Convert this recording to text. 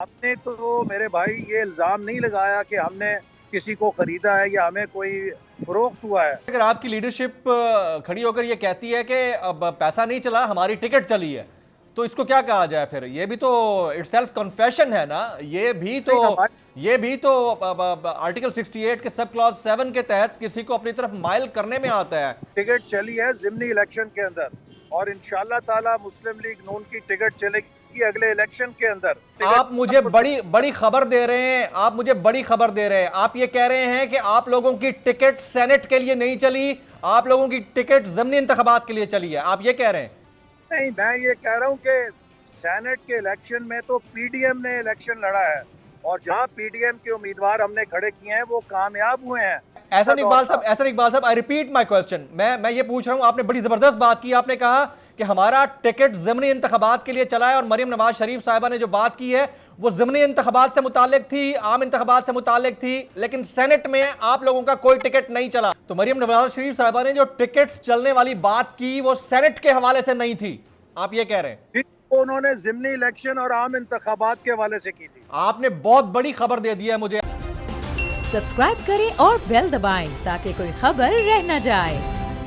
आपने तो मेरे भाई ये इल्ज़ाम नहीं लगाया कि हमने किसी को खरीदा है या हमें कोई फरोख्त हुआ है। अगर आपकी लीडरशिप खड़ी होकर ये कहती है कि अब पैसा नहीं चला, हमारी टिकट चली है, तो इसको क्या कहा जाए फिर? ये भी तो इट्स सेल्फ कन्फेशन है ना। नहीं, हमारी ये भी तो आर्टिकल 68 के सब क्लॉज 7 के तहत किसी को अपनी तरफ माइल करने में आता है। टिकट चली है ज़िमनी इलेक्शन के अंदर और इंशाल्लाह ताला मुस्लिम लीग नून की टिकट चलेगी अगले इलेक्शन के अंदर। आप मुझे बड़ी बड़ी खबर दे रहे हैं, आप मुझे बड़ी खबर दे रहे हैं। आप ये कह रहे हैं कि आप लोगों की टिकट सेनेट के लिए नहीं चली, आप लोगों की टिकट ज़मीनी इंतखाबात के लिए चली है, आप ये कह रहे हैं? नहीं, मैं ये कह रहा हूँ कि सेनेट के इलेक्शन में तो पीडीएम ने इलेक्शन लड़ा है और जहाँ पीडीएम के उम्मीदवार हमने खड़े किए हैं वो कामयाब हुए हैं। एहसन इकबाल साहब, आई रिपीट माय क्वेश्चन। मैं ये पूछ रहा हूं, आपने बड़ी जबरदस्त बात की। आपने कहा कि हमारा टिकट ज़मीनी इंतखाबात के लिए चला है और मरियम नवाज शरीफ साहिबा ने जो बात की है वो ज़मीनी इंतखाबात से मुतालिक थी, आम इंतखाबात से मुतालिक थी, लेकिन सेनेट में आप लोगों का कोई टिकट नहीं चला। तो मरियम नवाज शरीफ साहिबा ने जो टिकट्स चलने वाली बात की वो सेनेट के हवाले से नहीं थी, आप ये कह रहे हैं? उन्होंने ज़िमनी इलेक्शन और आम इंतखाबात के हवाले से की थी। आपने बहुत बड़ी खबर दे दी है मुझे। सब्सक्राइब करें और बेल दबाएं ताकि कोई खबर रह न जाए।